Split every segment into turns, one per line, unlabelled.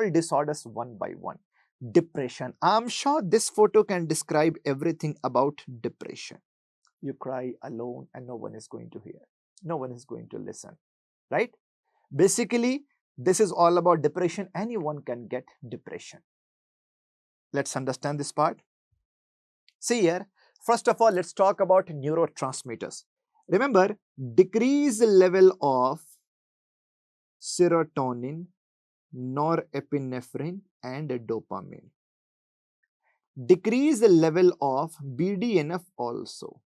all disorders one by one. Depression. I'm sure this photo can describe everything about depression. You cry alone and no one is going to hear. No one is going to listen, right? Basically, this is all about depression. Anyone can get depression. Let's understand this part. See here, first of all, let's talk about neurotransmitters. Remember, decreased level of serotonin, norepinephrine and dopamine. Decrease the level of BDNF also.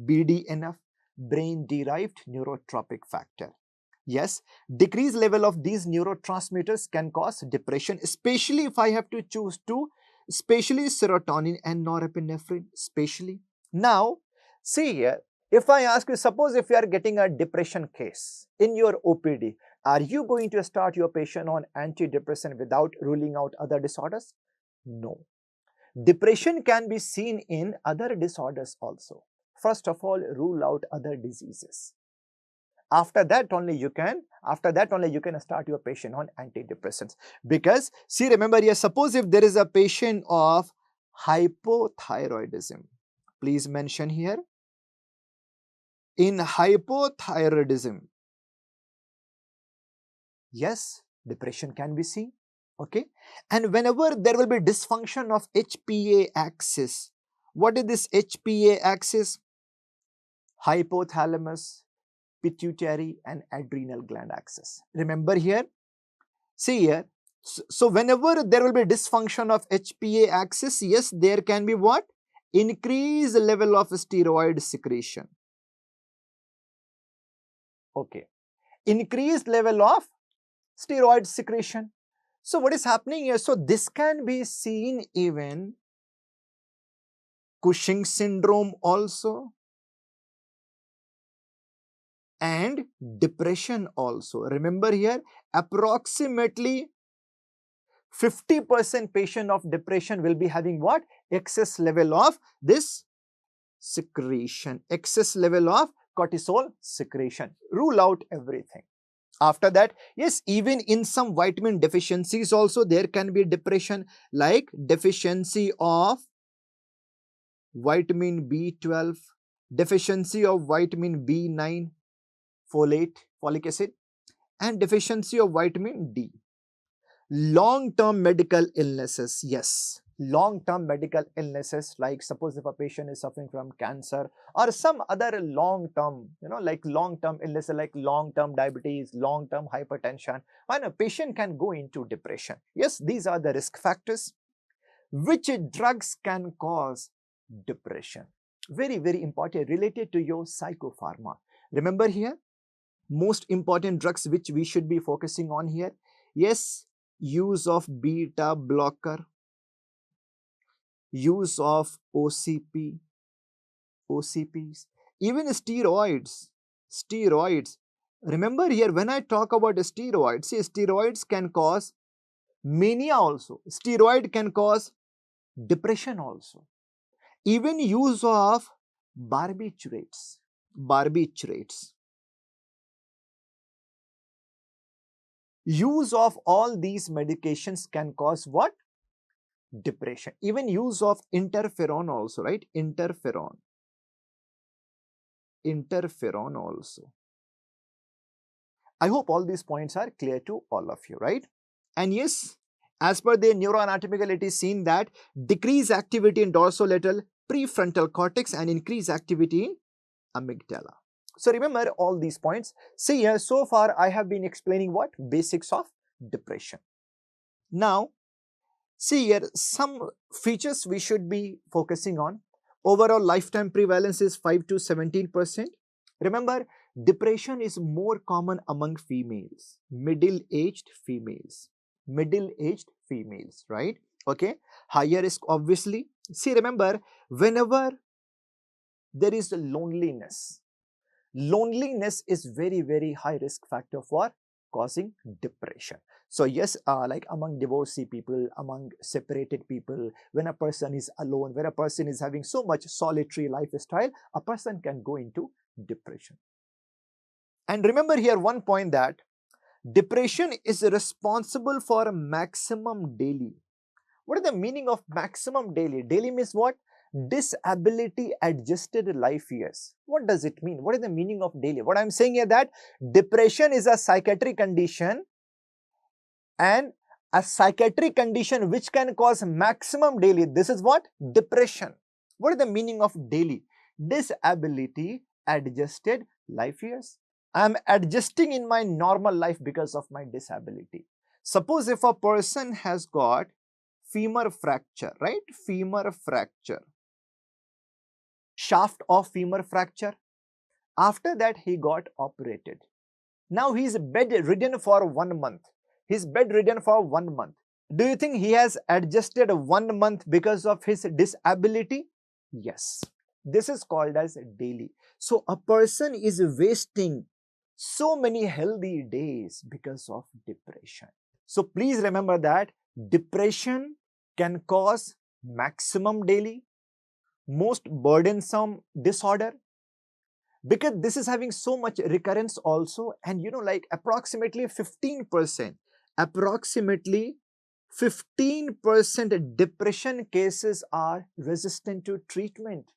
BDNF, brain-derived neurotropic factor. Yes, decreased level of these neurotransmitters can cause depression, especially if I have to choose two, especially serotonin and norepinephrine, especially. Now, see here, if I ask you, suppose if you are getting a depression case in your OPD, are you going to start your patient on antidepressant without ruling out other disorders? No. Depression can be seen in other disorders also. First of all, rule out other diseases. After that only you can start your patient on antidepressants. Because, see, remember here, suppose if there is a patient of hypothyroidism, please mention here, in hypothyroidism, yes, depression can be seen, okay? And whenever there will be dysfunction of HPA axis, what is this HPA axis? Hypothalamus, pituitary and adrenal gland axis. Remember here, see here, so whenever there will be dysfunction of HPA axis, yes, there can be what? Increased level of steroid secretion. Okay, increased level of steroid secretion. So what is happening here? So this can be seen even Cushing syndrome also, and depression also. Remember here, approximately 50% patient of depression will be having what? Excess level of this secretion, excess level of cortisol secretion. Rule out everything. After that, yes, even in some vitamin deficiencies also there can be depression, like deficiency of vitamin B12, deficiency of vitamin B9, folate, folic acid, and deficiency of vitamin D. Long-term medical illnesses, yes, long-term medical illnesses, like suppose if a patient is suffering from cancer or some other long-term, like long-term illnesses like long-term diabetes, long-term hypertension, and a patient can go into depression. Yes, these are the risk factors. Which drugs can cause depression? Very, very important, related to your psychopharma. Remember here, most important drugs which we should be focusing on here. Yes, use of beta blocker, use of OCPs, even steroids. Remember here, when I talk about steroids, see, steroids can cause mania also. Steroid can cause depression also. Even use of barbiturates. Use of all these medications can cause what? Depression. Even use of interferon also, right? Interferon also. I hope all these points are clear to all of you, right? And yes, as per the neuroanatomical, it is seen that decreased activity in dorsolateral prefrontal cortex and increased activity in amygdala. So remember all these points. See here, so far I have been explaining what? Basics of depression. Now, see here, some features we should be focusing on. Overall lifetime prevalence is 5 to 17%. Remember, depression is more common among females, middle-aged females, right? Okay, higher risk obviously. See, remember, whenever there is loneliness is very, very high risk factor for causing depression. So yes, like among divorcee people, among separated people, when a person is alone, when a person is having so much solitary lifestyle, a person can go into depression. And remember here one point, that Depression is responsible for maximum daily. What is the meaning of maximum daily? Daily means what? Disability adjusted life years. What does it mean? What is the meaning of daily? What I'm saying here that depression is a psychiatric condition, and a psychiatric condition which can cause maximum daily. This is what? Depression. What is the meaning of daily? Disability adjusted life years. I am adjusting in my normal life because of my disability. Suppose if a person has got femur fracture, right? Femur fracture. Shaft of femur fracture. After that, he got operated. Now he is bedridden for 1 month. He is bedridden for 1 month. Do you think he has adjusted 1 month because of his disability? Yes. This is called as daily. So a person is wasting so many healthy days because of depression. So please remember that depression can cause maximum daily, most burdensome disorder, because this is having so much recurrence also, and like approximately 15% depression cases are resistant to treatment.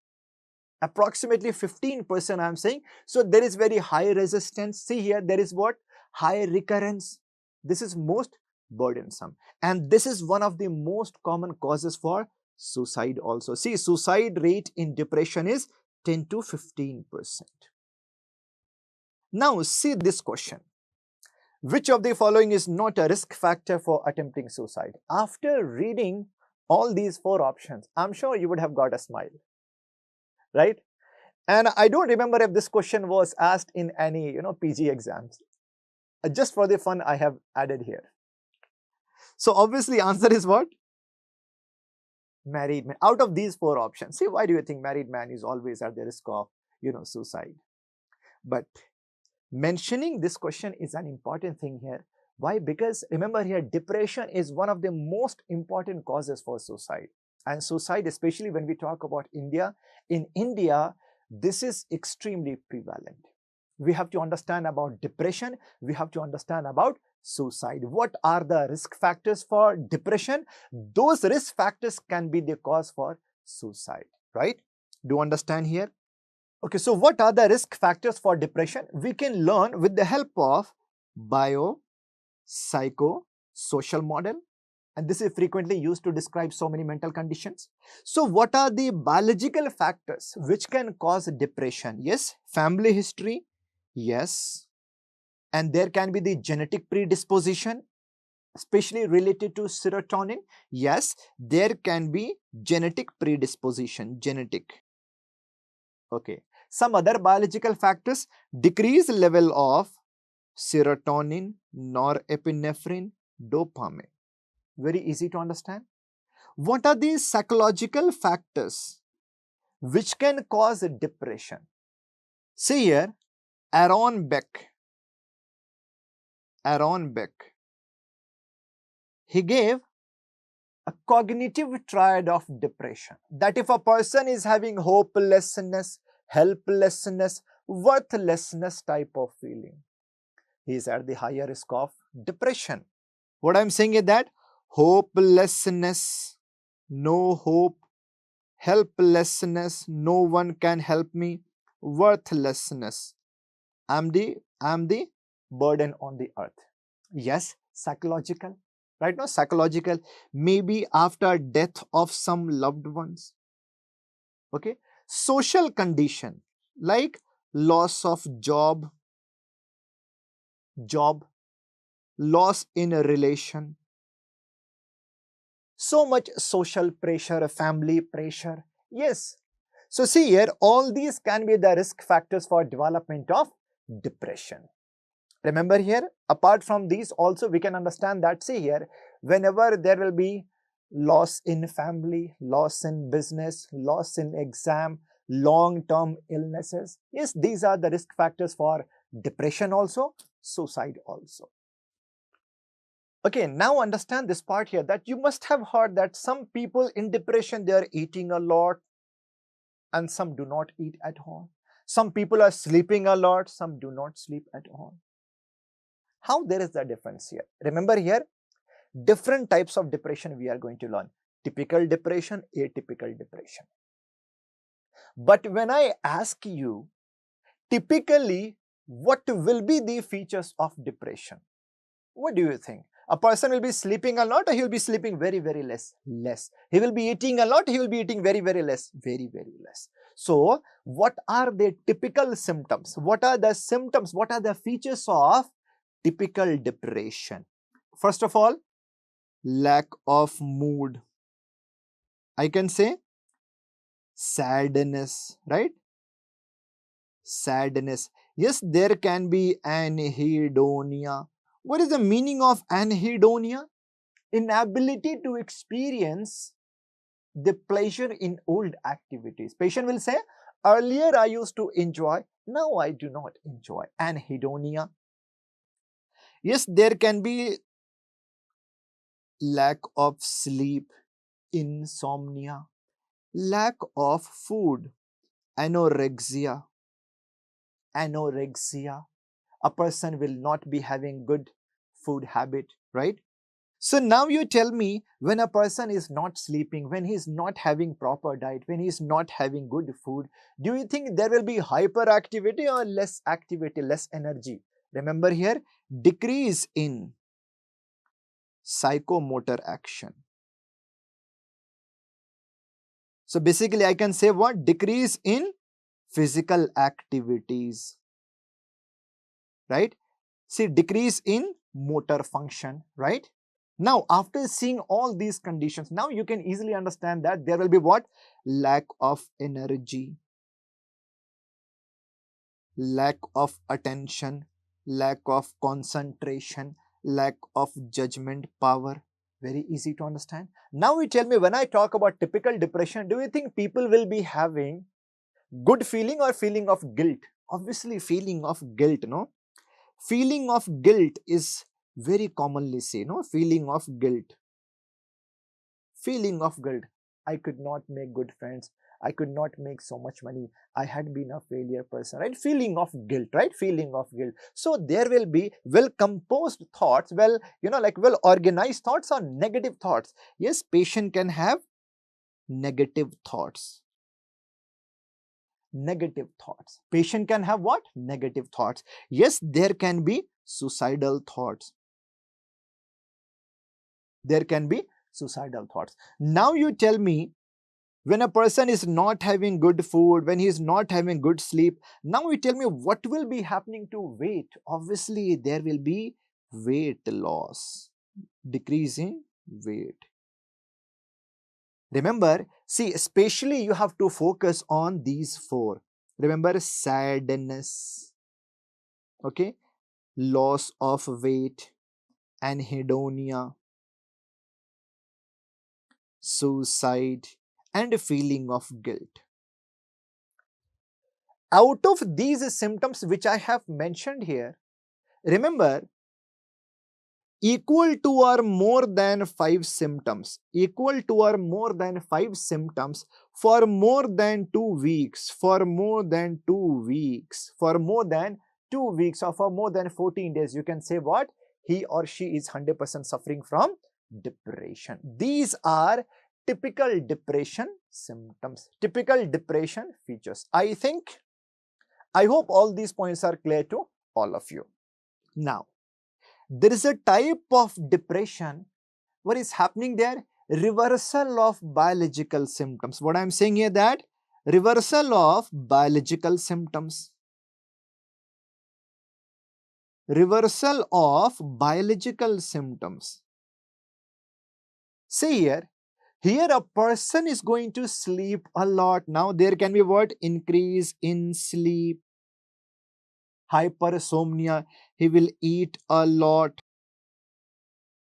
Approximately 15% I am saying. So there is very high resistance. See here, there is what? High recurrence. This is most burdensome, and this is one of the most common causes for suicide also. See, suicide rate in depression is 10 to 15%. Now see this question. Which of the following is not a risk factor for attempting suicide? After reading all these 4 options, I'm sure you would have got a smile, right? And I don't remember if this question was asked in any PG exams. Just for the fun, I have added here. So obviously answer is what? Married man. Out of these 4 options, see, why do you think married man is always at the risk of suicide? But mentioning this question is an important thing here. Why? Because remember here, depression is one of the most important causes for suicide. And suicide, especially when we talk about India, in India, this is extremely prevalent. We have to understand about depression. We have to understand about suicide. What are the risk factors for depression? Those risk factors can be the cause for suicide, right? Do you understand here? Okay, so what are the risk factors for depression? We can learn with the help of bio-psycho-social model, and this is frequently used to describe so many mental conditions. So what are the biological factors which can cause depression? Yes, family history. Yes. And there can be the genetic predisposition, especially related to serotonin. Yes, there can be genetic predisposition, genetic. Okay. Some other biological factors: decreased level of serotonin, norepinephrine, dopamine. Very easy to understand. What are these psychological factors which can cause depression? See here, Aaron Beck, he gave a cognitive triad of depression, that if a person is having hopelessness, helplessness, worthlessness type of feeling, he is at the higher risk of depression. What I am saying is that hopelessness, no hope; helplessness, no one can help me; worthlessness, I'm the burden on the earth. Yes, psychological, right? Now psychological, maybe after death of some loved ones. Okay, social condition like loss of job, loss in a relation, so much social pressure, family pressure. Yes. So see here, all these can be the risk factors for development of depression. Remember here, apart from these also we can understand that, see here, whenever there will be loss in family, loss in business, loss in exam, long-term illnesses, yes, these are the risk factors for depression also, suicide also. Okay, now understand this part here, that you must have heard that some people in depression, they are eating a lot and some do not eat at all. Some people are sleeping a lot, some do not sleep at all. How there is the difference here? Remember here, different types of depression we are going to learn. Typical depression, atypical depression. But when I ask you, typically, what will be the features of depression? What do you think? A person will be sleeping a lot, or he will be sleeping very, very less? Less. He will be eating a lot, he will be eating very, very less? Very, very less. So, what are the typical symptoms? What are the symptoms? What are the features of typical depression? First of all, lack of mood. I can say sadness, right? Sadness. Yes, there can be anhedonia. What is the meaning of anhedonia? Inability to experience the pleasure in old activities. Patient will say, earlier I used to enjoy, now I do not enjoy. Anhedonia. Yes, there can be lack of sleep, insomnia, lack of food, anorexia. Anorexia. A person will not be having good food habit, right? So now you tell me, when a person is not sleeping, when he is not having proper diet, when he is not having good food, do you think there will be hyperactivity or less activity, less energy? Remember here, decrease in psychomotor action. So basically I can say what? Decrease in physical activities, right? See, decrease in motor function, right? Now, after seeing all these conditions, now you can easily understand that there will be what? Lack of energy, lack of attention, lack of concentration, lack of judgment power. Very easy to understand. Now you tell me, when I talk about typical depression, do you think people will be having good feeling or feeling of guilt? Obviously, feeling of guilt, no? Feeling of guilt is very commonly seen, no? Feeling of guilt. Feeling of guilt. I could not make good friends. I could not make so much money. I had been a failure person, right? Feeling of guilt, right? Feeling of guilt. So there will be well composed thoughts, well, like well organized thoughts or negative thoughts. Yes, patient can have negative thoughts. Negative thoughts. Patient can have what? Negative thoughts. Yes, there can be suicidal thoughts. There can be suicidal thoughts. Now you tell me, when a person is not having good food, when he is not having good sleep, now you tell me what will be happening to weight? Obviously, there will be weight loss, decreasing weight. Remember, see, especially you have to focus on these four. Remember, sadness, okay, loss of weight, anhedonia, suicide, and a feeling of guilt. Out of these symptoms which I have mentioned here, remember, equal to or more than 5 symptoms, equal to or more than 5 symptoms for more than 2 weeks, for more than 2 weeks, for more than 2 weeks, or for more than 14 days, you can say what? He or she is 100% suffering from depression. These are typical depression symptoms, typical depression features. I hope all these points are clear to all of you. Now, there is a type of depression. What is happening there? Reversal of biological symptoms. What I am saying here, that reversal of biological symptoms. Reversal of biological symptoms. See here, a person is going to sleep a lot. Now there can be what? Increase in sleep. Hypersomnia, he will eat a lot.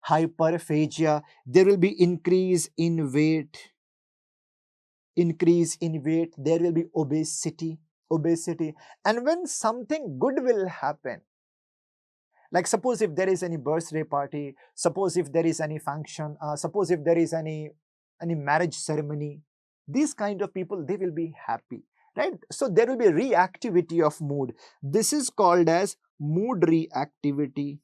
Hyperphagia, there will be increase in weight. Increase in weight, there will be obesity. And when something good will happen, like suppose if there is any birthday party, suppose if there is any function, suppose if there is any marriage ceremony, these kind of people, they will be happy, right? So there will be reactivity of mood. This is called as mood reactivity.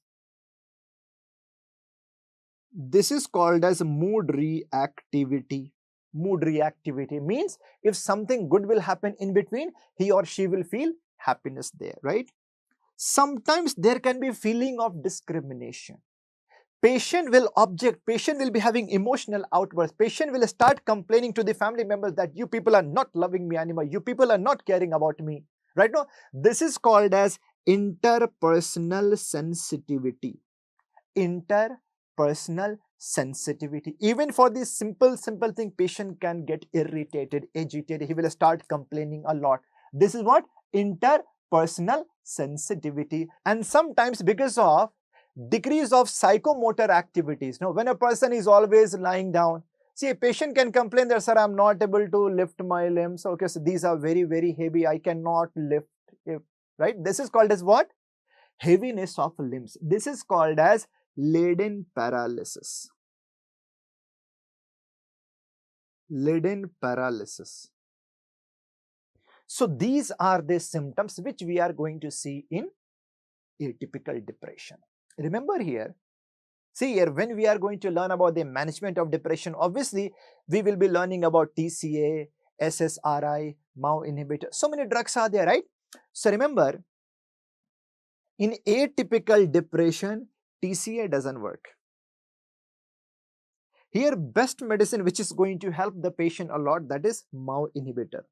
This is called as mood reactivity. Mood reactivity means if something good will happen in between, he or she will feel happiness there, right? Sometimes there can be feeling of discrimination. Patient will object, patient will be having emotional outbursts, patient will start complaining to the family members that you people are not loving me anymore, you people are not caring about me, right? Now, this is called as interpersonal sensitivity. Interpersonal sensitivity. Even for this simple thing, patient can get irritated, agitated, he will start complaining a lot. This is what? Interpersonal sensitivity. And sometimes because of decrease of psychomotor activities. Now, when a person is always lying down, see, a patient can complain that, sir, I'm not able to lift my limbs. Okay, so these are very, very heavy. I cannot lift it, right? This is called as what? Heaviness of limbs. This is called as laden paralysis. Laden paralysis. So, these are the symptoms which we are going to see in atypical depression. Remember here, see here, when we are going to learn about the management of depression, obviously we will be learning about TCA, SSRI, MAO inhibitor. So many drugs are there, right? So remember, in atypical depression, TCA doesn't work. Here, best medicine which is going to help the patient a lot, that is MAO inhibitor,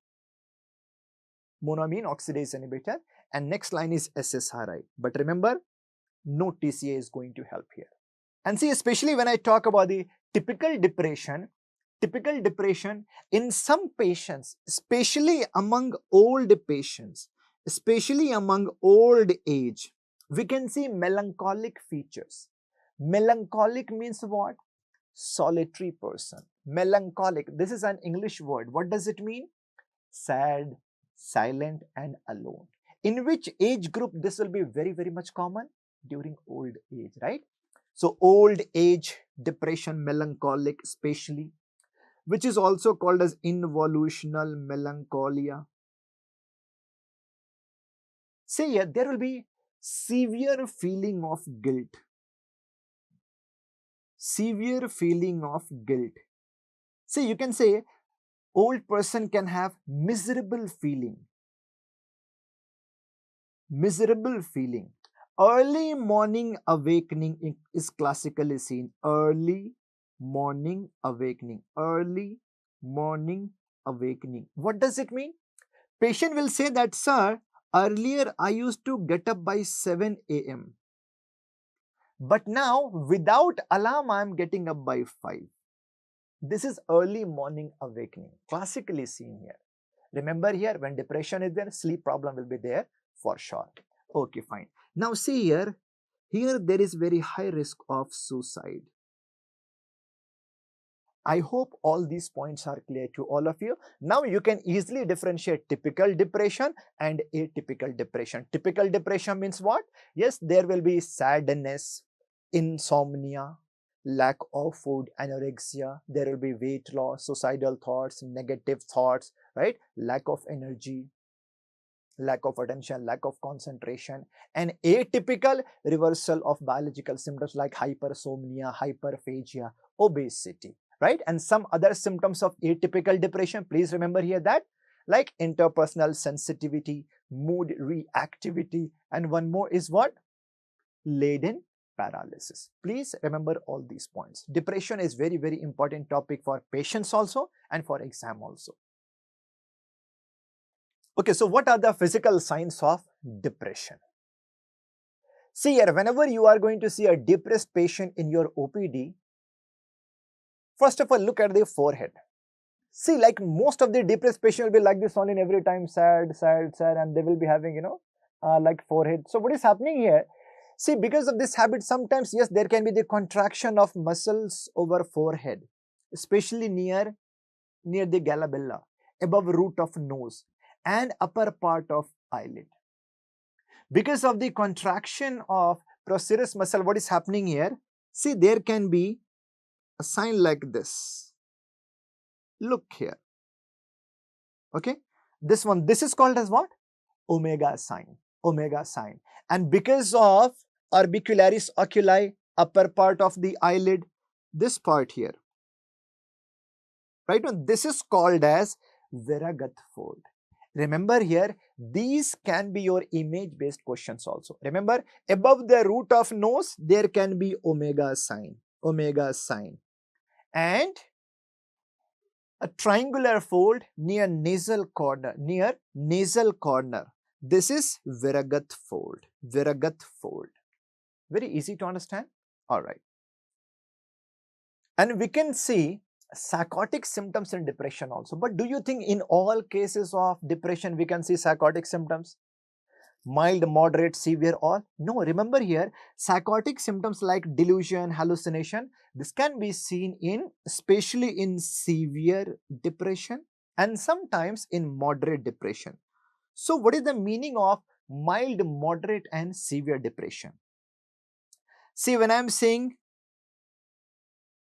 monoamine oxidase inhibitor, and next line is SSRI. But remember, no TCA is going to help here. And see, especially when I talk about the typical depression in some patients, especially among old patients, especially among old age, we can see melancholic features. Melancholic means what? Solitary person. Melancholic, this is an English word. What does it mean? Sad, silent and alone. In which age group this will be very, very much common? During old age, right? So, old age depression, melancholic especially, which is also called as involutional melancholia. Say here, there will be severe feeling of guilt. Severe feeling of guilt. See, you can say old person can have miserable feeling. Miserable feeling. Early morning awakening is classically seen. Early morning awakening. Early morning awakening. What does it mean? Patient will say that, sir, earlier I used to get up by 7 a.m. But now without alarm I am getting up by 5. This is early morning awakening. Classically seen here. Remember here, when depression is there, sleep problem will be there for sure. Okay, fine. Now see here, there is very high risk of suicide. I hope all these points are clear to all of you. Now you can easily differentiate typical depression and atypical depression. Typical depression means what? Yes, there will be sadness, insomnia, lack of food, anorexia, there will be weight loss, suicidal thoughts, negative thoughts, right? Lack of energy, lack of attention, lack of concentration. And atypical, reversal of biological symptoms like hypersomnia, hyperphagia, obesity, right? And some other symptoms of atypical depression, please remember here that, like interpersonal sensitivity, mood reactivity, and one more is what? Laden paralysis. Please remember all these points. Depression is very, very important topic for patients also and for exam also. Okay, so what are the physical signs of depression? See here, whenever you are going to see a depressed patient in your OPD, first of all, look at the forehead. See, like most of the depressed patient will be like this only every time, sad, sad, sad, and they will be having, like forehead. So what is happening here? See, because of this habit, sometimes, yes, there can be the contraction of muscles over forehead, especially near the glabella, above root of nose and upper part of eyelid. Because of the contraction of procerus muscle, what is happening here? See, there can be a sign like this. Look here. Okay, this one, this is called as what? Omega sign. Omega sign. And because of orbicularis oculi, upper part of the eyelid, this part here. Right now, this is called as Veraguth fold. Remember here, these can be your image-based questions also. Remember, above the root of nose, there can be omega sign, and a triangular fold near nasal corner, This is Veraguth fold, Very easy to understand. All right. And we can see psychotic symptoms in depression also. But do you think in all cases of depression we can see psychotic symptoms? Mild, moderate, severe, all? No, remember here, psychotic symptoms like delusion, hallucination, this can be seen in, especially in severe depression and sometimes in moderate depression. So what is the meaning of mild, moderate and severe depression? See, when I am saying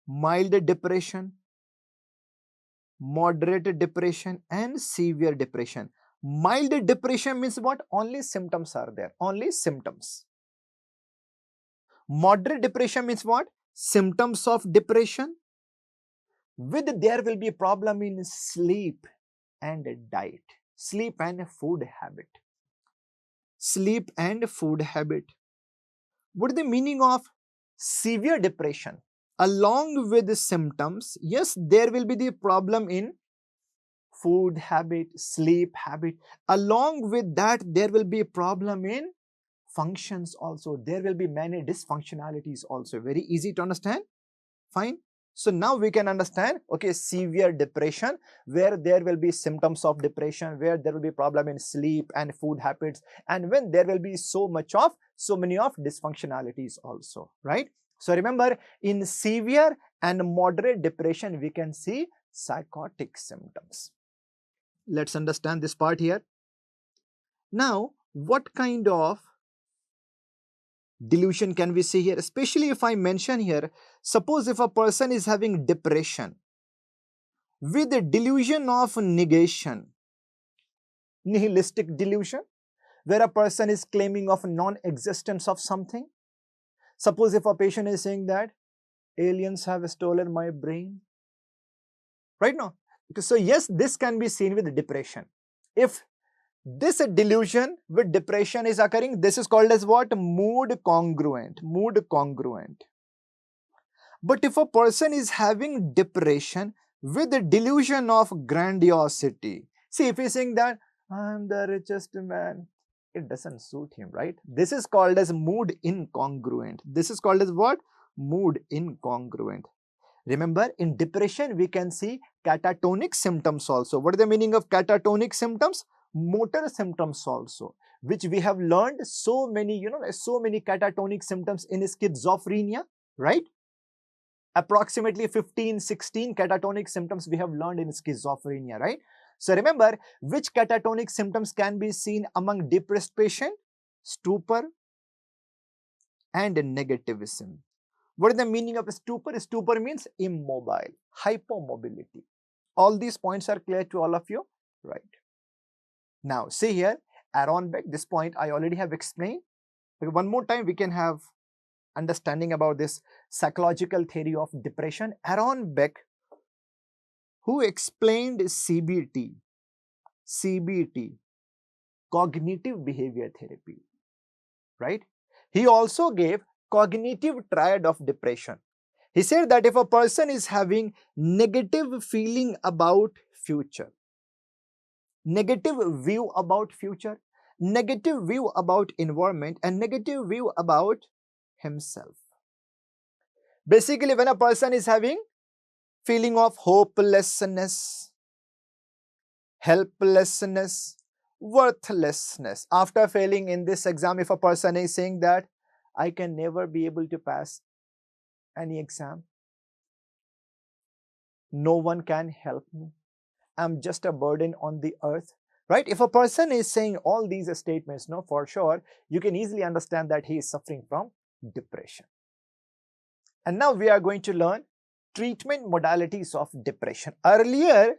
mild depression, moderate depression and severe depression. Mild depression means what? Only symptoms are there. Only symptoms. Moderate depression means what? Symptoms of depression. With there will be a problem in sleep and diet. Sleep and food habit. Sleep and food habit. What is the meaning of severe depression? Along with the symptoms, yes, there will be the problem in food habit, sleep habit. Along with that, there will be a problem in functions also. There will be many dysfunctionalities also. Very easy to understand. Fine. So now we can understand, okay, severe depression, where there will be symptoms of depression, where there will be problem in sleep and food habits, and when there will be so many of dysfunctionalities also, right? So remember, in severe and moderate depression, we can see psychotic symptoms. Let's understand this part here. Now, what kind of delusion can we see here? Especially if I mention here, suppose if a person is having depression with a delusion of negation, nihilistic delusion, where a person is claiming of non-existence of something. Suppose if a patient is saying that aliens have stolen my brain, right now. So yes, this can be seen with depression. If this delusion with depression is occurring, this is called as what? Mood congruent. But if a person is having depression with the delusion of grandiosity, see, if he's saying that I'm the richest man, it doesn't suit him, right? This is called as mood incongruent. This is called as what? Mood incongruent. Remember, in depression, we can see catatonic symptoms also. What is the meaning of catatonic symptoms? Motor symptoms also, which we have learned so many, so many catatonic symptoms in schizophrenia, right? Approximately 15, 16 catatonic symptoms we have learned in schizophrenia, right? So remember, which catatonic symptoms can be seen among depressed patient? Stupor and negativism. What is the meaning of stupor? Stupor means immobile, hypomobility. All these points are clear to all of you, right? Now, see here, Aaron Beck, this point I already have explained. But one more time, we can have understanding about this psychological theory of depression. Aaron Beck, who explained CBT, cognitive behavior therapy, right? He also gave cognitive triad of depression. He said that if a person is having negative feeling about future, negative view about future, negative view about environment, and negative view about himself. Basically, when a person is having feeling of hopelessness, helplessness, worthlessness, after failing in this exam, if a person is saying that I can never be able to pass any exam, no one can help me, I'm just a burden on the earth, right? If a person is saying all these statements, no, for sure, you can easily understand that he is suffering from depression. And now we are going to learn treatment modalities of depression. Earlier,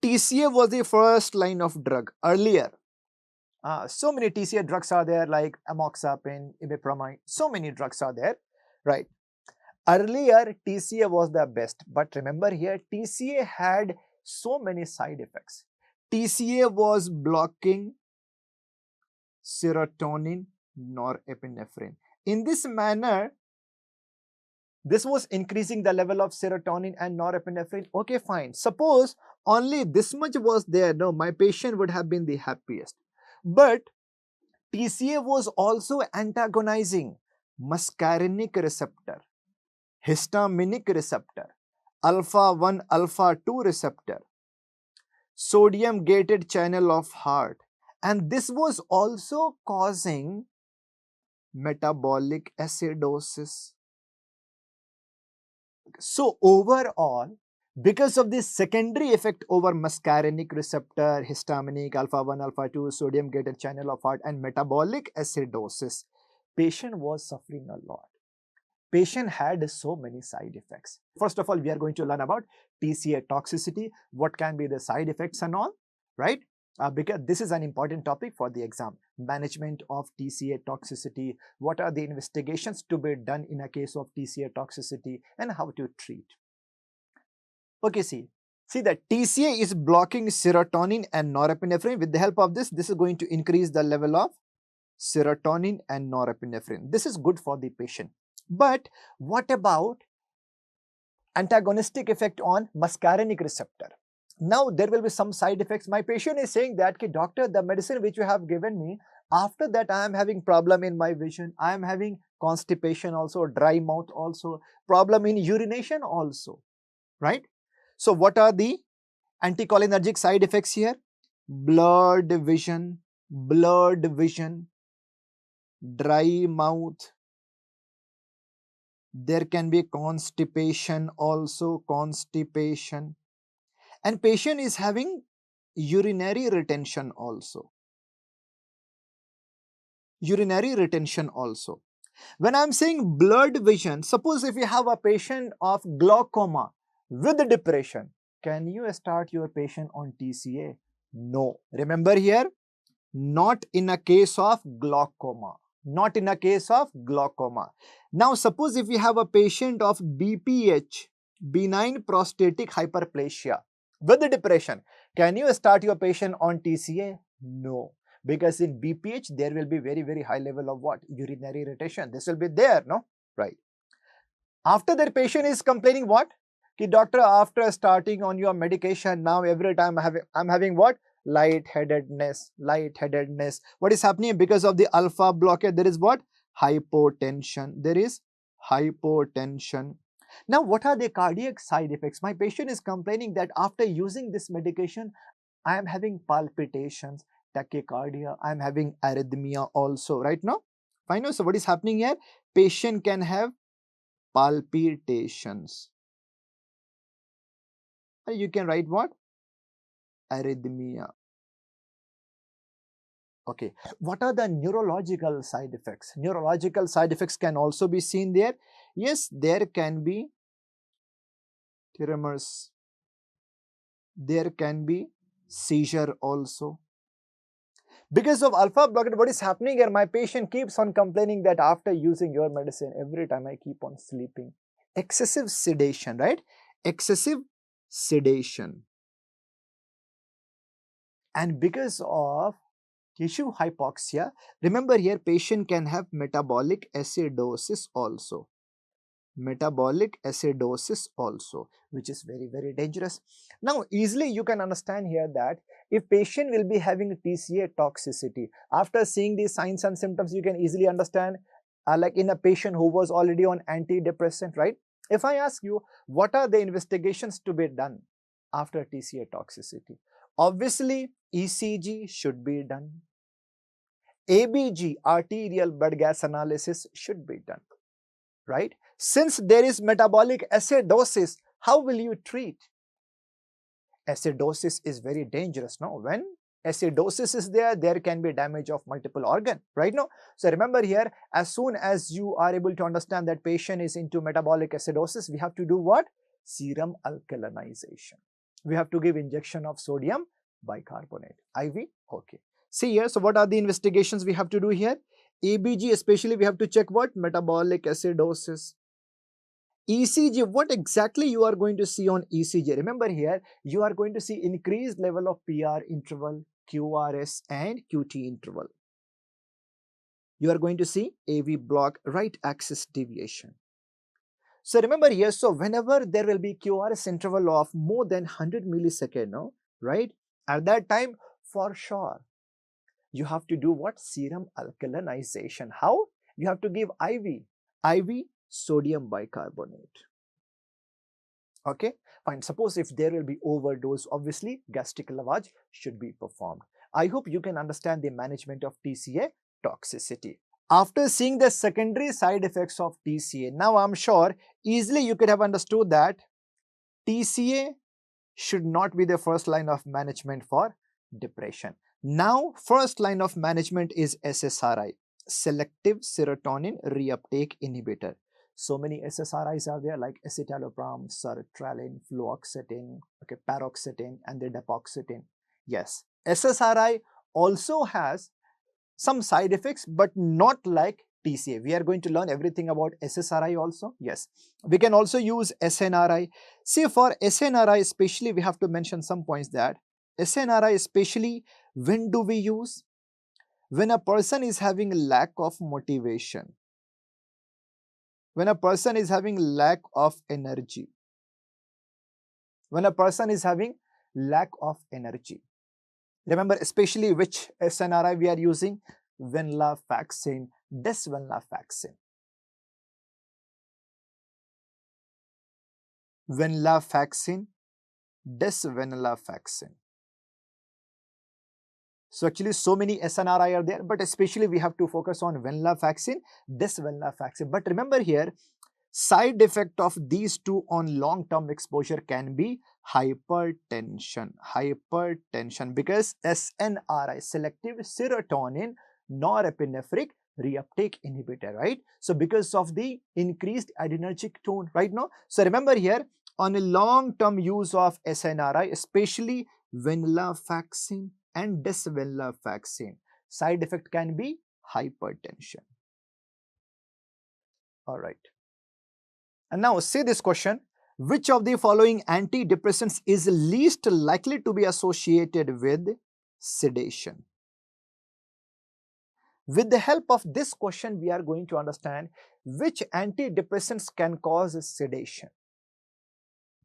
TCA was the first line of drug. Earlier, so many TCA drugs are there, like amoxapine, imipramine, so many drugs are there, right? Earlier, TCA was the best, but remember here, TCA had so many side effects. TCA was blocking serotonin, norepinephrine. In this manner, this was increasing the level of serotonin and norepinephrine. Okay, fine. Suppose only this much was there. No, my patient would have been the happiest. But TCA was also antagonizing muscarinic receptor, histaminic receptor, alpha 1, alpha 2 receptor, sodium gated channel of heart, and this was also causing metabolic acidosis. So overall, because of this secondary effect over muscarinic receptor, histaminic, alpha 1, alpha 2, sodium gated channel of heart, and metabolic acidosis, patient was suffering a lot. Patient had so many side effects. First of all, we are going to learn about TCA toxicity, what can be the side effects and all, right? Because this is an important topic for the exam. Management of TCA toxicity, what are the investigations to be done in a case of TCA toxicity, and how to treat. Okay, see that TCA is blocking serotonin and norepinephrine. With the help of this is going to increase the level of serotonin and norepinephrine. This is good for the patient. But what about antagonistic effect on muscarinic receptor? Now there will be some side effects. My patient is saying that, doctor, the medicine which you have given me, after that I am having problem in my vision, I am having constipation also, dry mouth also, problem in urination also, right? So what are the anticholinergic side effects here? Blurred vision, dry mouth. There can be constipation also, and patient is having urinary retention also. When I am saying blurred vision, suppose if you have a patient of glaucoma with depression, can you start your patient on TCA? No. Remember here, not in a case of glaucoma. Now suppose if you have a patient of BPH, benign prostatic hyperplasia, with depression, can you start your patient on TCA? No. Because in BPH, there will be very, very high level of what? Urinary retention. This will be there, no? Right. After that, patient is complaining what? Doctor, after starting on your medication, now every time I'm having what? Lightheadedness. What is happening? Because of the alpha blockade, there is what? Hypotension. Now, what are the cardiac side effects? My patient is complaining that after using this medication, I am having palpitations, tachycardia, I am having arrhythmia also, right now? Fine. So what is happening here? Patient can have palpitations. You can write what? Arrhythmia. Okay. What are the neurological side effects? Neurological side effects can also be seen there. Yes, there can be tremors. There can be seizure also. Because of alpha blockade, what is happening here? My patient keeps on complaining that after using your medicine, every time I keep on sleeping. Excessive sedation, right? Excessive sedation. And because of tissue hypoxia, remember here, patient can have metabolic acidosis also. Which is very, very dangerous. Now, easily you can understand here that if patient will be having TCA toxicity, after seeing these signs and symptoms, you can easily understand, like in a patient who was already on antidepressant, right? If I ask you, what are the investigations to be done after TCA toxicity? Obviously, ECG should be done. ABG, arterial blood gas analysis, should be done, right? Since there is metabolic acidosis, how will you treat? Acidosis is very dangerous, no? When acidosis is there, there can be damage of multiple organ, right? No? So remember here, as soon as you are able to understand that patient is into metabolic acidosis, we have to do what? Serum alkalinization. We have to give injection of sodium bicarbonate, IV, okay. See here, so what are the investigations we have to do here? ABG, especially we have to check what? Metabolic acidosis. ECG, what exactly you are going to see on ECG? Remember here, you are going to see increased level of PR interval, QRS and QT interval. You are going to see AV block, right axis deviation. So remember here, so whenever there will be QRS interval of more than 100 millisecond, no, right? At that time, for sure, you have to do what? Serum alkalinization. How? You have to give IV sodium bicarbonate. Okay, fine. Suppose if there will be overdose, obviously gastric lavage should be performed. I hope you can understand the management of TCA toxicity. After seeing the secondary side effects of TCA, now I'm sure easily you could have understood that TCA should not be the first line of management for depression. Now, first line of management is SSRI, selective serotonin reuptake inhibitor. So many SSRIs are there like escitalopram, sertraline, fluoxetine, okay, paroxetine, and the dapaxetine. Yes, SSRI also has some side effects, but not like TCA. We are going to learn everything about SSRI also. Yes, we can also use SNRI. See, for SNRI especially, we have to mention some points that SNRI especially, when do we use? When a person is having lack of motivation, when a person is having lack of energy, when a person is having lack of energy. Remember especially which SNRI we are using? Venlafaxine, desvenlafaxine. Venlafaxine, desvenlafaxine. So actually so many SNRI are there, but especially we have to focus on venlafaxine, desvenlafaxine. But remember here, side effect of these two on long-term exposure can be hypertension, because SNRI, selective serotonin norepinephrine reuptake inhibitor, right? So because of the increased adrenergic tone, right now. So remember here, on a long-term use of SNRI, especially venlafaxine and desvenlafaxine, side effect can be hypertension. All right. And now see this question, which of the following antidepressants is least likely to be associated with sedation? With the help of this question, we are going to understand which antidepressants can cause sedation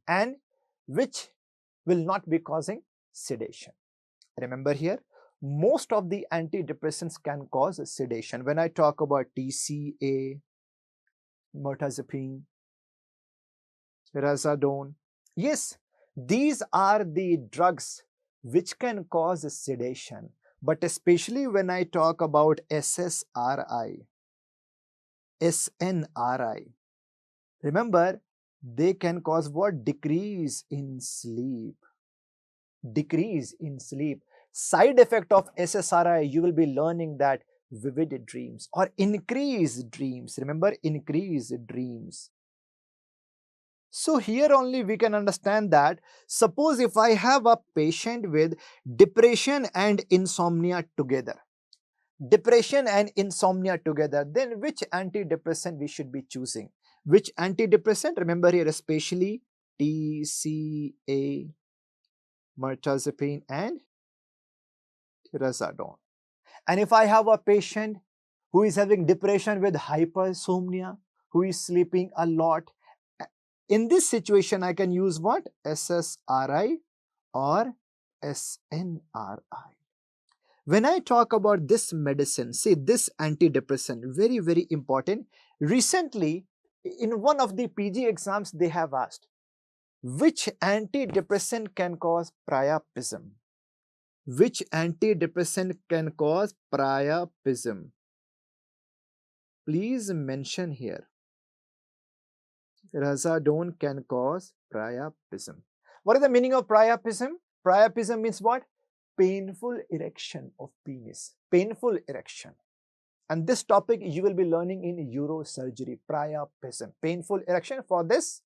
and which will not be causing sedation. Remember here, most of the antidepressants can cause sedation. When I talk about TCA, mirtazapine, trazodone, yes, these are the drugs which can cause sedation. But especially when I talk about SSRI, SNRI, remember, they can cause what? Decrease in sleep. Decrease in sleep. Side effect of SSRI, you will be learning that vivid dreams or increased dreams. Remember, increased dreams. So here only we can understand that suppose if I have a patient with depression and insomnia together, then which antidepressant we should be choosing? Which antidepressant? Remember here especially TCA, mirtazapine and trazodone. And if I have a patient who is having depression with hypersomnia, who is sleeping a lot, in this situation I can use what? SSRI or SNRI. When I talk about this medicine, say this antidepressant, very, very important. Recently, in one of the PG exams, they have asked, which antidepressant can cause priapism? Which antidepressant can cause priapism? Please mention here. Trazodone can cause priapism. What is the meaning of priapism? Priapism means what? Painful erection of penis. Painful erection. And this topic you will be learning in urosurgery. Priapism. Painful erection. For this,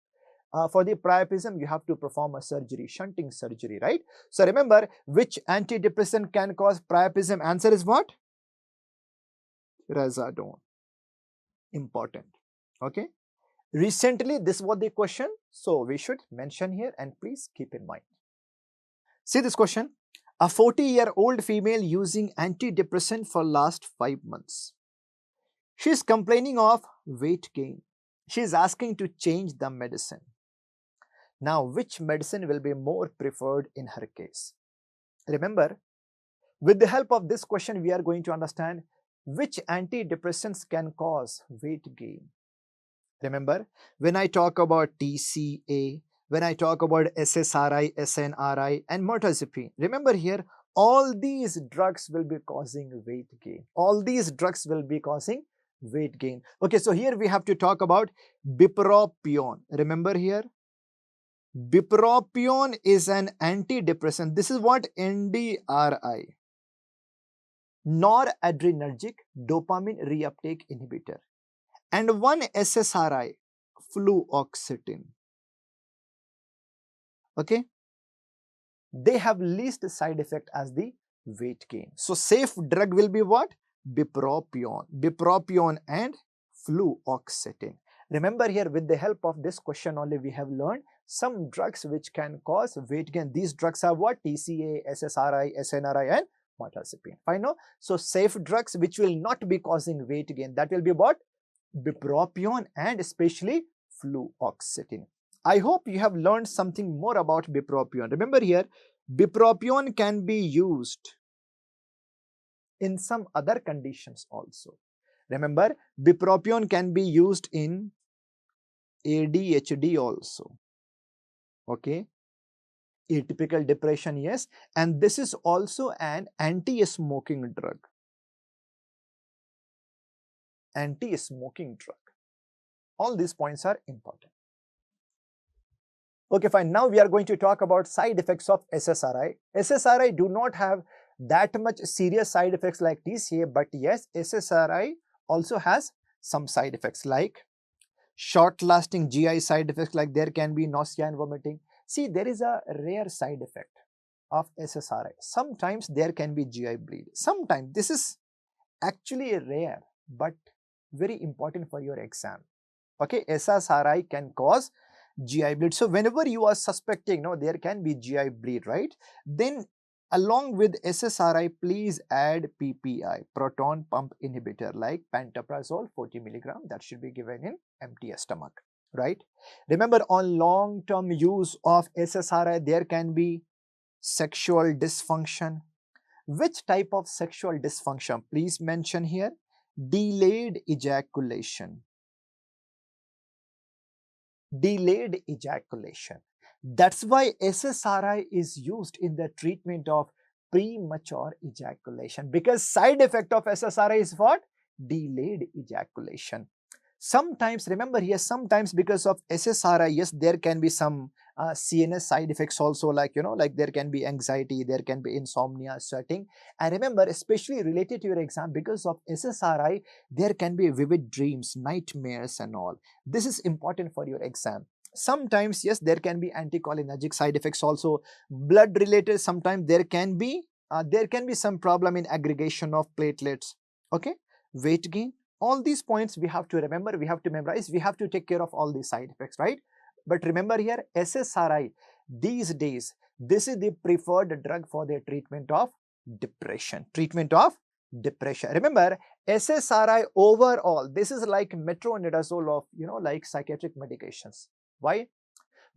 for the priapism, you have to perform a surgery, shunting surgery, right? So remember, which antidepressant can cause priapism? Answer is what? Trazodone. Important. Okay. Recently, this was the question, so we should mention here and please keep in mind. See this question. A 40-year-old female using antidepressant for last 5 months. She is complaining of weight gain. She is asking to change the medicine. Now, which medicine will be more preferred in her case? Remember, with the help of this question, we are going to understand which antidepressants can cause weight gain. Remember, when I talk about TCA, when I talk about SSRI, SNRI, and mirtazapine, remember here, all these drugs will be causing weight gain. All these drugs will be causing weight gain. Okay, so here we have to talk about bupropion. Remember here, bupropion is an antidepressant. This is what NDRI, noradrenergic dopamine reuptake inhibitor, and one SSRI, fluoxetine. Okay, they have least side effect as the weight gain. So safe drug will be what? Bupropion and fluoxetine. Remember here, with the help of this question only, we have learned some drugs which can cause weight gain. These drugs are what? TCA, SSRI, SNRI, and mirtazapine. Fine, no? So safe drugs which will not be causing weight gain, that will be what? Bupropion and especially fluoxetine. I hope you have learned something more about bupropion. Remember here, bupropion can be used in some other conditions also. Remember, bupropion can be used in ADHD also. Okay, atypical depression, yes, and this is also an anti-smoking drug. Anti-smoking drug. All these points are important. Okay, fine. Now we are going to talk about side effects of SSRI. SSRI do not have that much serious side effects like TCA, but yes, SSRI also has some side effects like short-lasting GI side effects, like there can be nausea and vomiting. See, there is a rare side effect of SSRI. Sometimes there can be GI bleed. Sometimes this is actually rare, but very important for your exam. Okay, SSRI can cause GI bleed. So whenever you are suspecting, no, there can be GI bleed, right? Then along with SSRI, please add PPI, proton pump inhibitor, like pantoprazole 40 milligram. That should be given in empty stomach, right? Remember, on long-term use of SSRI, there can be sexual dysfunction. Which type of sexual dysfunction? Please mention here. Delayed ejaculation. Delayed ejaculation. That's why SSRI is used in the treatment of premature ejaculation, because side effect of SSRI is what? Delayed ejaculation. Sometimes, remember here, sometimes because of SSRI, yes, there can be some CNS side effects also, like, you know, like there can be anxiety, there can be insomnia, sweating. And remember, especially related to your exam, because of SSRI, there can be vivid dreams, nightmares and all. This is important for your exam. Sometimes, yes, there can be anticholinergic side effects also. Blood related, sometimes there can be some problem in aggregation of platelets. Okay, weight gain. All these points we have to remember, we have to memorize, we have to take care of all these side effects, right? But remember here, SSRI, these days, this is the preferred drug for the treatment of depression. Treatment of depression. Remember, SSRI overall, this is like metronidazole of, you know, like psychiatric medications. Why?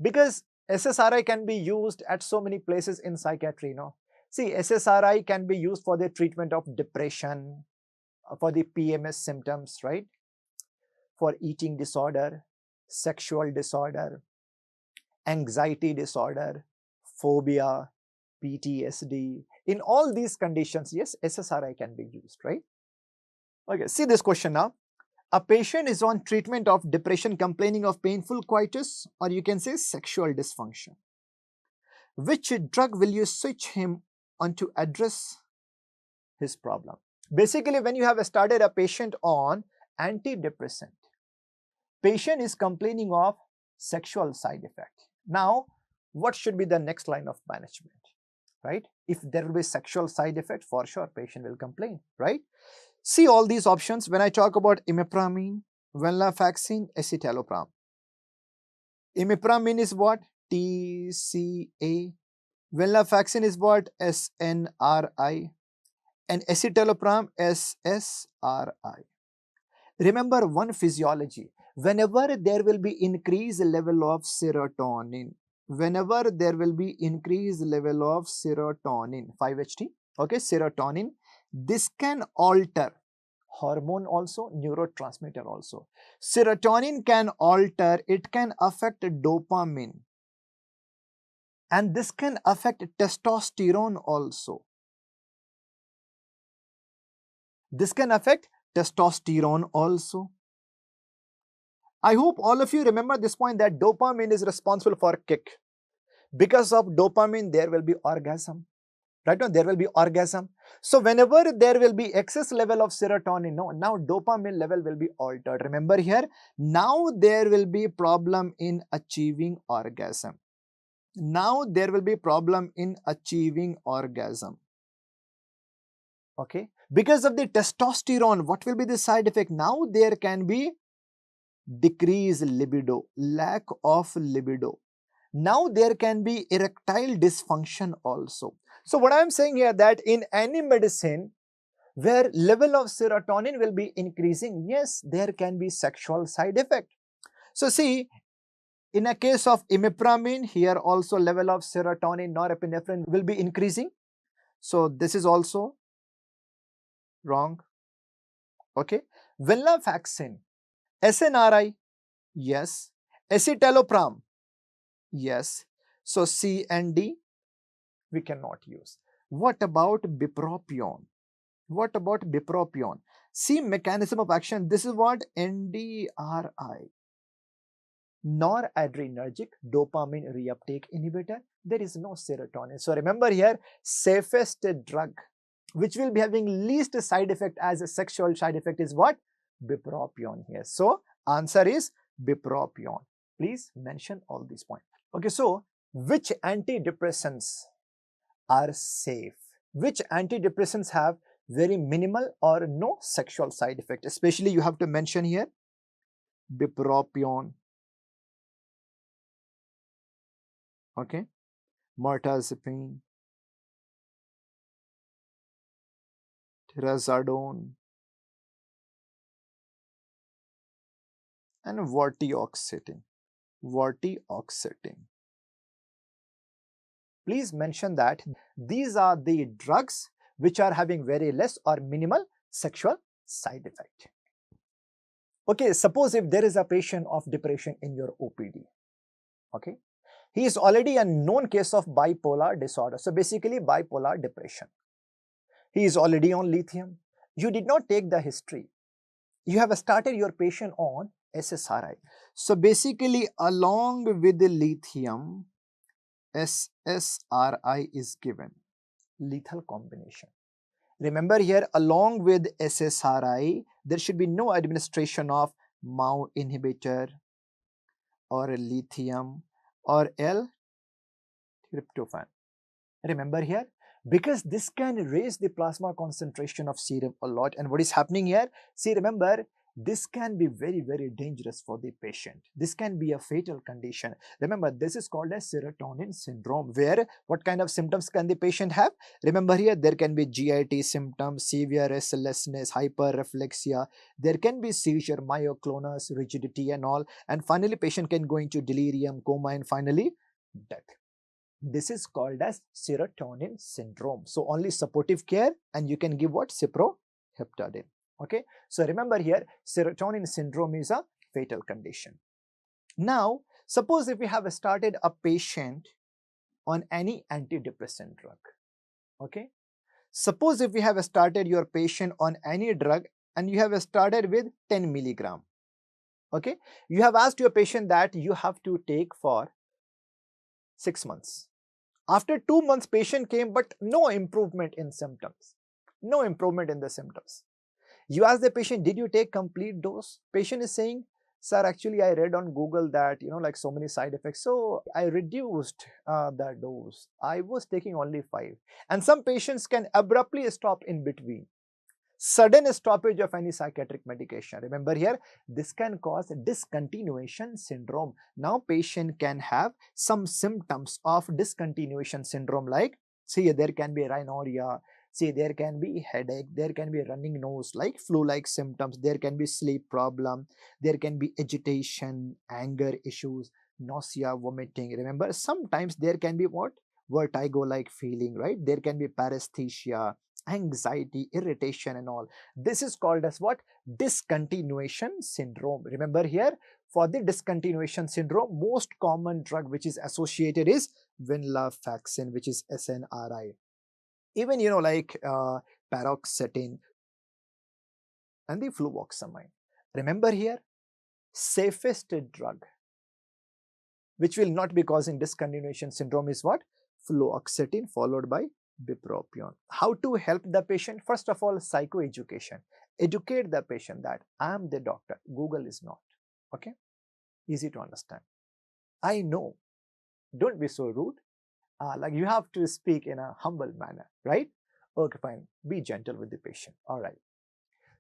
Because SSRI can be used at so many places in psychiatry, you know. See, SSRI can be used for the treatment of depression, for the PMS symptoms, right? For eating disorder, sexual disorder, anxiety disorder, phobia, PTSD. In all these conditions, yes, SSRI can be used, right? Okay, see this question now. A patient is on treatment of depression complaining of painful coitus, or you can say sexual dysfunction. Which drug will you switch him on to address his problem? Basically, when you have started a patient on antidepressant, patient is complaining of sexual side effect. Now, what should be the next line of management, right? If there will be sexual side effect, for sure, patient will complain, right? See all these options. When I talk about imipramine, venlafaxine, escitalopram, Imipramine is what? TCA. Venlafaxine is what? SNRI. And escitalopram, SSRI. Remember one physiology. Whenever there will be increased level of serotonin, whenever there will be increased level of serotonin, 5-HT, okay, serotonin, this can alter hormone also, neurotransmitter also. Serotonin can alter, it can affect dopamine, and this can affect testosterone also. This can affect testosterone also. I hope all of you remember this point, that dopamine is responsible for kick. Because of dopamine, there will be orgasm. Right now, there will be orgasm. So, whenever there will be excess level of serotonin, now dopamine level will be altered. Remember here, now there will be problem in achieving orgasm. Now there will be problem in achieving orgasm. Okay. Because of the testosterone, what will be the side effect? Now there can be decreased libido, lack of libido. Now there can be erectile dysfunction also. So what I am saying here, that in any medicine where level of serotonin will be increasing, yes, there can be sexual side effect. So see, in a case of imipramine, here also level of serotonin, norepinephrine will be increasing. So this is also wrong. Okay. Venlafaxine, SNRI, yes. Escitalopram, yes. So C and D we cannot use. What about bupropion? What about bupropion? See, mechanism of action, this is what? NDRI. Noradrenergic dopamine reuptake inhibitor. There is no serotonin. So remember here, safest drug which will be having least side effect as a sexual side effect is what? Bupropion here. So answer is bupropion. Please mention all these points. Okay, so which antidepressants are safe? Which antidepressants have very minimal or no sexual side effect? Especially you have to mention here bupropion, okay, mirtazapine, trazodone, and vortioxetine. Please mention that these are the drugs which are having very less or minimal sexual side effect. Okay, suppose if there is a patient of depression in your OPD, okay, he is already a known case of bipolar disorder. So basically bipolar depression. He is already on lithium. You did not take the history. You have started your patient on SSRI. So basically along with the lithium, SSRI is given. Lethal combination. Remember here, along with SSRI, there should be no administration of MAO inhibitor or lithium or L-tryptophan. Remember here, because this can raise the plasma concentration of serum a lot. And what is happening here? See, remember, this can be very, very dangerous for the patient. This can be a fatal condition. Remember, this is called as serotonin syndrome, where what kind of symptoms can the patient have? Remember here, there can be GIT symptoms, severe restlessness, hyperreflexia. There can be seizure, myoclonus, rigidity and all. And finally, patient can go into delirium, coma, and finally, death. This is called as serotonin syndrome. So only supportive care, and you can give what? Cyproheptadine. Okay. So remember here, serotonin syndrome is a fatal condition. Now, suppose if we have started a patient on any antidepressant drug. Okay. Suppose if we have started your patient on any drug and you have started with 10 milligram. Okay. You have asked your patient that you have to take for 6 months. After 2 months, patient came, but no improvement in symptoms. No improvement in the symptoms. You ask the patient, did you take complete dose? Patient is saying, sir, actually I read on Google that, like so many side effects. So I reduced the dose. I was taking only 5. And some patients can abruptly stop in between. Sudden stoppage of any psychiatric medication. Remember here, this can cause discontinuation syndrome. Now patient can have some symptoms of discontinuation syndrome, like see there can be rhinorrhea, see there can be headache, there can be running nose like flu-like symptoms, there can be sleep problem, there can be agitation, anger issues, nausea, vomiting. Remember, sometimes there can be what? Vertigo-like feeling, right? There can be paresthesia, anxiety, irritation and all. This is called as what? Discontinuation syndrome. Remember here, for the discontinuation syndrome, most common drug which is associated is venlafaxine, which is SNRI. Even like paroxetine and the fluoxetine. Remember here, safest drug which will not be causing discontinuation syndrome is what? Fluoxetine followed by bupropion. How to help the patient? First of all, psychoeducation. Educate the patient that I am the doctor, Google is not. Okay, easy to understand. I know, don't be so rude. Like you have to speak in a humble manner, right? Okay, fine, be gentle with the patient. All right,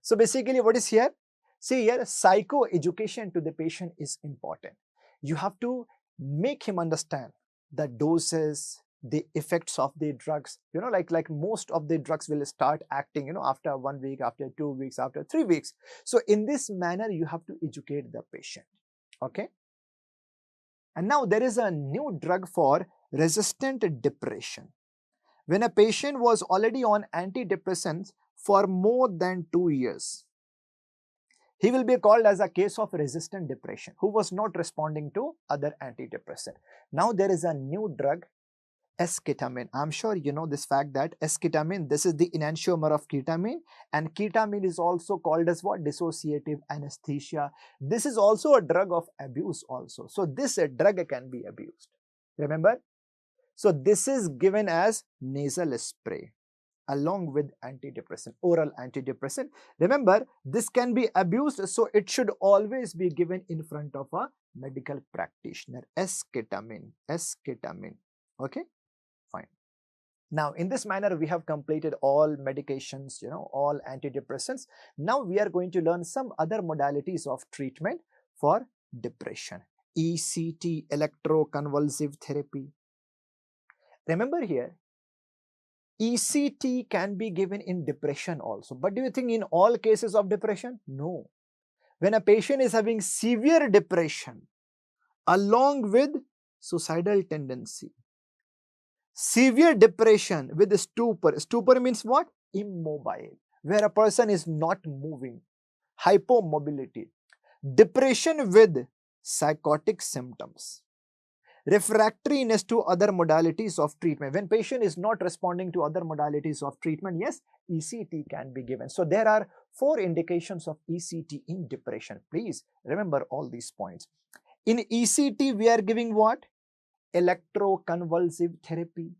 so basically what is here? See here, psychoeducation to the patient is important. You have to make him understand the doses, the effects of the drugs. Like most of the drugs will start acting after 1 week, after 2 weeks, after 3 weeks. So in this manner you have to educate the patient. Okay, and now there is a new drug for resistant depression. When a patient was already on antidepressants for more than 2 years, he will be called as a case of resistant depression who was not responding to other antidepressant. Now there is a new drug, Esketamine. I'm sure you know this fact that esketamine, this is the enantiomer of ketamine, and ketamine is also called as what? Dissociative anesthesia. This is also a drug of abuse also. So this drug can be abused. Remember? So this is given as nasal spray along with antidepressant, oral antidepressant. Remember, this can be abused, so it should always be given in front of a medical practitioner. Esketamine. Okay, fine. Now in this manner we have completed all medications, all antidepressants. Now we are going to learn some other modalities of treatment for depression. ECT, electroconvulsive therapy. Remember here, ECT can be given in depression also. But do you think in all cases of depression? No. When a patient is having severe depression along with suicidal tendency, severe depression with stupor. Stupor means what? Immobile, where a person is not moving. Hypomobility. Depression with psychotic symptoms. Refractoriness to other modalities of treatment. When patient is not responding to other modalities of treatment, yes, ECT can be given. So there are 4 indications of ECT in depression. Please remember all these points. In ECT, we are giving what? Electroconvulsive therapy.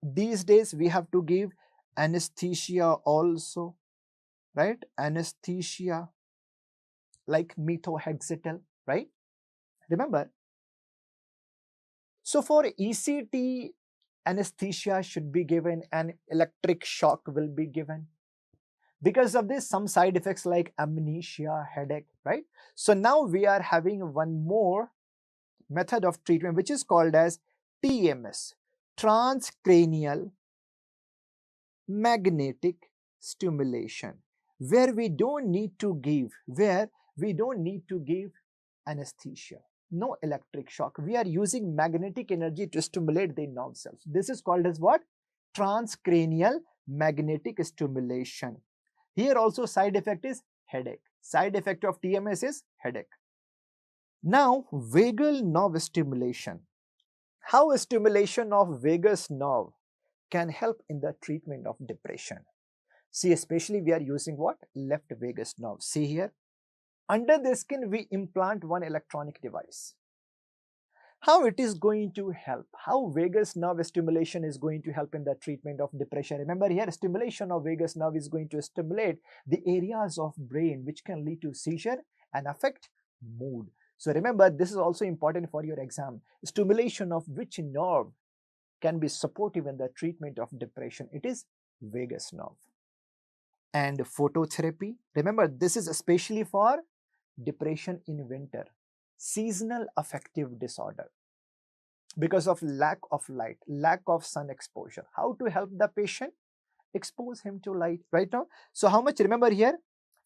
These days we have to give anesthesia also, right? Anesthesia like methotrexate, right? Remember. So for ECT, anesthesia should be given and electric shock will be given. Because of this, some side effects like amnesia, headache, right? So now we are having one more method of treatment which is called as TMS, transcranial magnetic stimulation, where we don't need to give anesthesia. No electric shock. We are using magnetic energy to stimulate the nerve cells. This is called as what? Transcranial magnetic stimulation. Here also side effect is headache. Side effect of TMS is headache. Now vagal nerve stimulation. How stimulation of vagus nerve can help in the treatment of depression? See, especially we are using what? Left vagus nerve. See here. Under the skin, we implant one electronic device. How it is going to help? How vagus nerve stimulation is going to help in the treatment of depression? Remember here, stimulation of vagus nerve is going to stimulate the areas of brain which can lead to seizure and affect mood. So remember, this is also important for your exam. Stimulation of which nerve can be supportive in the treatment of depression? It is vagus nerve. and phototherapy. Remember, this is especially for depression in winter, seasonal affective disorder, because of lack of light, lack of sun exposure. How to help the patient? Expose him to light right now. So how much? Remember here,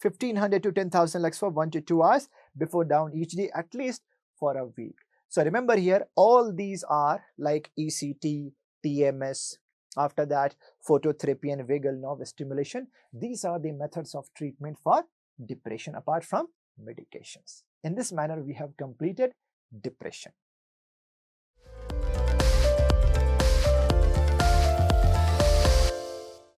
1500 to 10,000 lux for 1 to 2 hours before down each day, at least for a week. So remember here, all these are like ECT, TMS, after that phototherapy and vagal nerve stimulation. These are the methods of treatment for depression apart from medications. In this manner, we have completed depression.